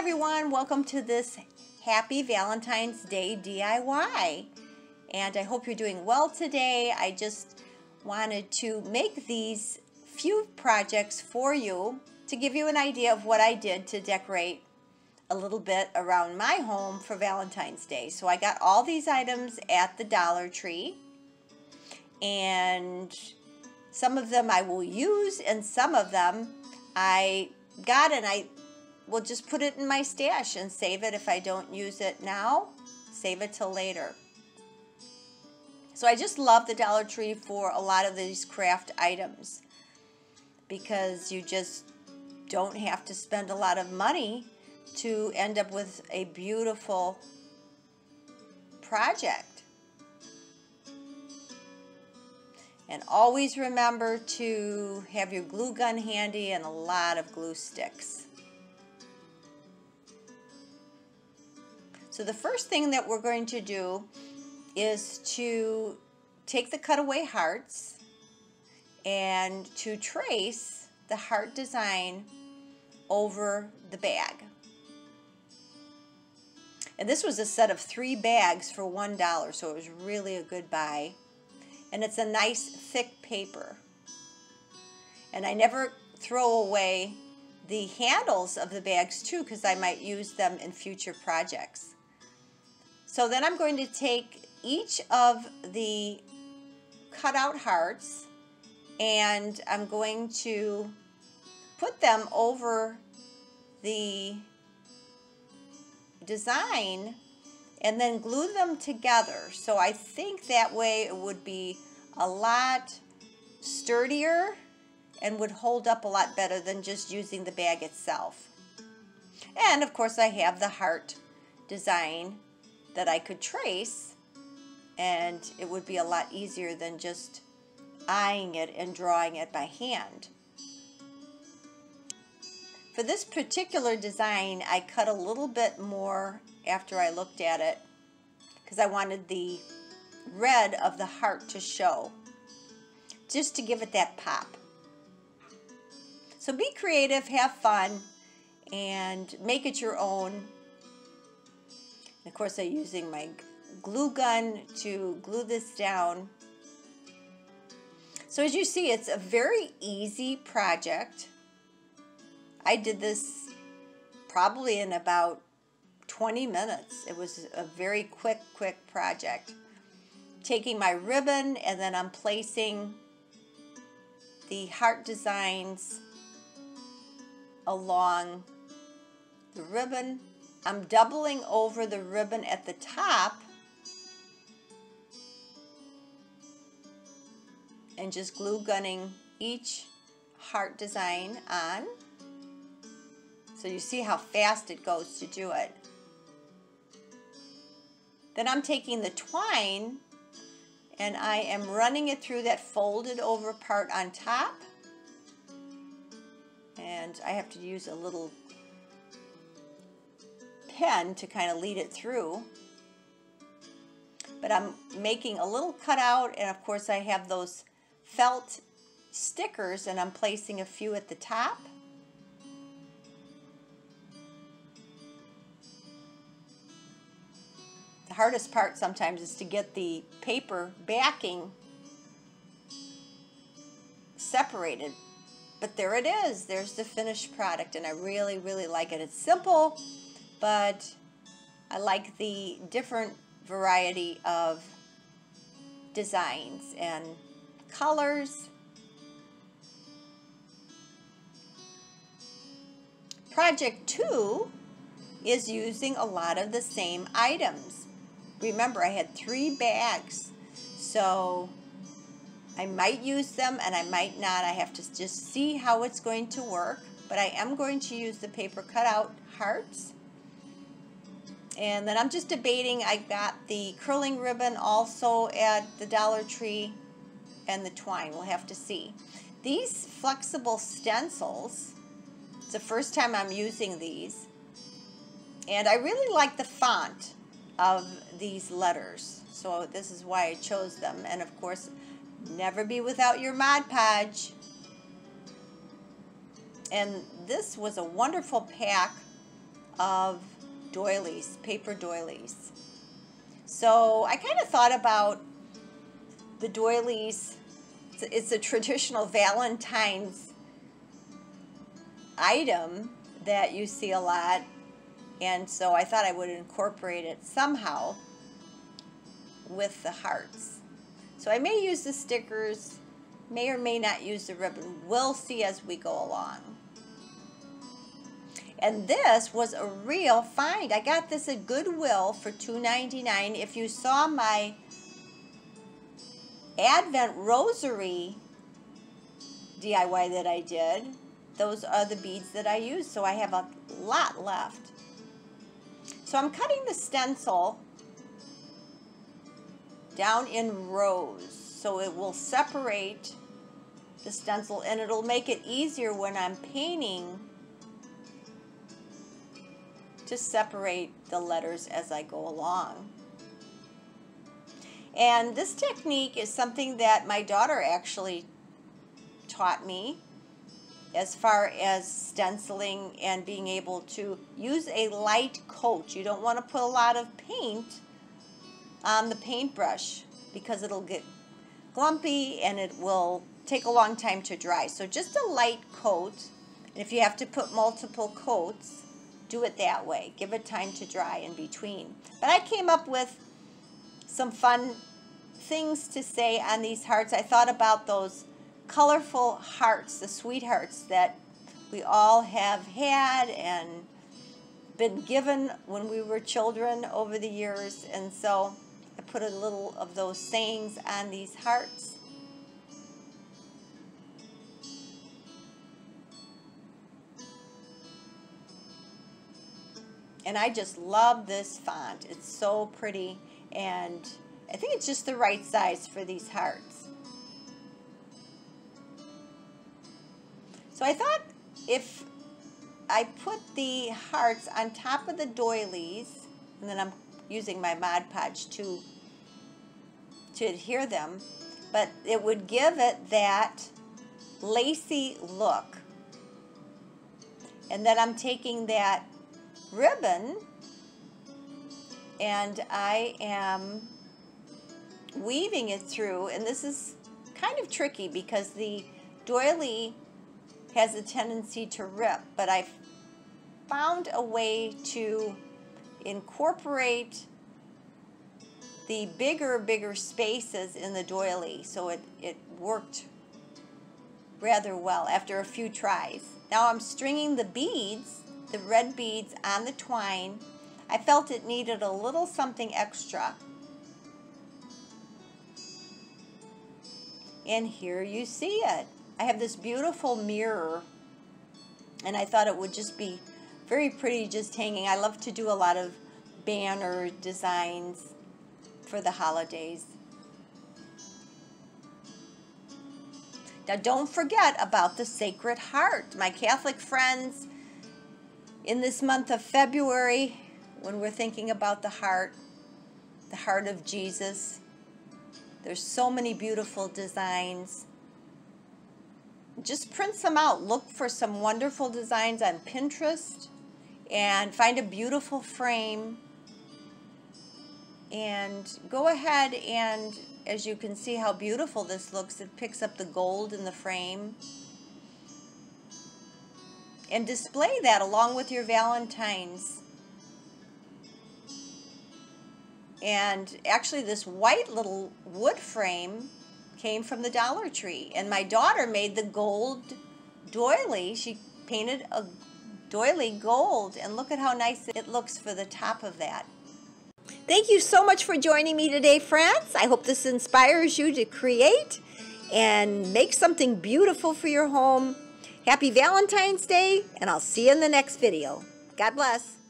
everyone, welcome to this happy Valentine's Day DIY, and I hope you're doing well today. I just wanted to make these few projects for you to give you an idea of what I did to decorate a little bit around my home for Valentine's Day. So I got all these items at the Dollar Tree, and some of them I will use and some of them I got and I will just put it in my stash and save it. If I don't use it now, save it till later. So I just love the Dollar Tree for a lot of these craft items because you just don't have to spend a lot of money to end up with a beautiful project. And always remember to have your glue gun handy and a lot of glue sticks. So the first thing that we're going to do is to take the cutaway hearts and to trace the heart design over the bag. And this was a set of 3 bags for $1, so it was really a good buy. And it's a nice thick paper. And I never throw away the handles of the bags too, because I might use them in future projects. So then I'm going to take each of the cutout hearts and I'm going to put them over the design and then glue them together. So I think that way it would be a lot sturdier and would hold up a lot better than just using the bag itself. And of course I have the heart design that I could trace, and it would be a lot easier than just eyeing it and drawing it by hand. For this particular design, I cut a little bit more after I looked at it because I wanted the red of the heart to show, just to give it that pop. So be creative, have fun, and make it your own. And of course, I'm using my glue gun to glue this down. So as you see, it's a very easy project. I did this probably in about 20 minutes. It was a very quick project. Taking my ribbon and then I'm placing the heart designs along the ribbon. I'm doubling over the ribbon at the top and just glue gunning each heart design on. So you see how fast it goes to do it. Then I'm taking the twine and I am running it through that folded over part on top. And I have to use a little pen to kind of lead it through. But I'm making a little cutout, and of course I have those felt stickers and I'm placing a few at the top. The hardest part sometimes is to get the paper backing separated. But there it is. There's the finished product, and I really like it. It's simple, but I like the different variety of designs and colors. Project 2 is using a lot of the same items. Remember, I had 3 bags, so I might use them and I might not. I have to just see how it's going to work, but I am going to use the paper cutout hearts. And then I'm just debating. I got the curling ribbon also at the Dollar Tree and the twine. We'll have to see. These flexible stencils, it's the first time I'm using these, and I really like the font of these letters, so this is why I chose them. And of course, never be without your Mod Podge. And this was a wonderful pack of doilies, paper doilies. So I kind of thought about the doilies. It's a traditional Valentine's item that you see a lot, and so I thought I would incorporate it somehow with the hearts. So I may use the stickers, may or may not use the ribbon. We'll see as we go along. And this was a real find. I got this at Goodwill for $2.99. If you saw my Advent Rosary DIY that I did, those are the beads that I used. So I have a lot left. So I'm cutting the stencil down in rows so it will separate the stencil, and it'll make it easier when I'm painting to separate the letters as I go along. And this technique is something that my daughter actually taught me as far as stenciling and being able to use a light coat. You don't want to put a lot of paint on the paintbrush because it'll get glumpy and it will take a long time to dry. So just a light coat, and if you have to put multiple coats, do it that way. Give it time to dry in between. But I came up with some fun things to say on these hearts. I thought about those colorful hearts, the sweethearts that we all have had and been given when we were children over the years, and so I put a little of those sayings on these hearts. And I just love this font. It's so pretty, and I think it's just the right size for these hearts. So I thought if I put the hearts on top of the doilies, and then I'm using my Mod Podge to adhere them, but it would give it that lacy look. And then I'm taking that ribbon and I am weaving it through, and this is kind of tricky because the doily has a tendency to rip, but I've found a way to incorporate the bigger spaces in the doily, so it worked rather well after a few tries. Now I'm stringing the beads, the red beads, on the twine. I felt it needed a little something extra. And here you see it. I have this beautiful mirror, and I thought it would just be very pretty just hanging. I love to do a lot of banner designs for the holidays. Now don't forget about the Sacred Heart. My Catholic friends, in this month of February, when we're thinking about the heart of Jesus, there's so many beautiful designs. Just print some out. Look for some wonderful designs on Pinterest and find a beautiful frame. And go ahead and, as you can see how beautiful this looks, it picks up the gold in the frame. And display that along with your Valentine's. And actually this white little wood frame came from the Dollar Tree. And my daughter made the gold doily. She painted a doily gold, and look at how nice it looks for the top of that. Thank you so much for joining me today, friends. I hope this inspires you to create and make something beautiful for your home. Happy Valentine's Day, and I'll see you in the next video. God bless.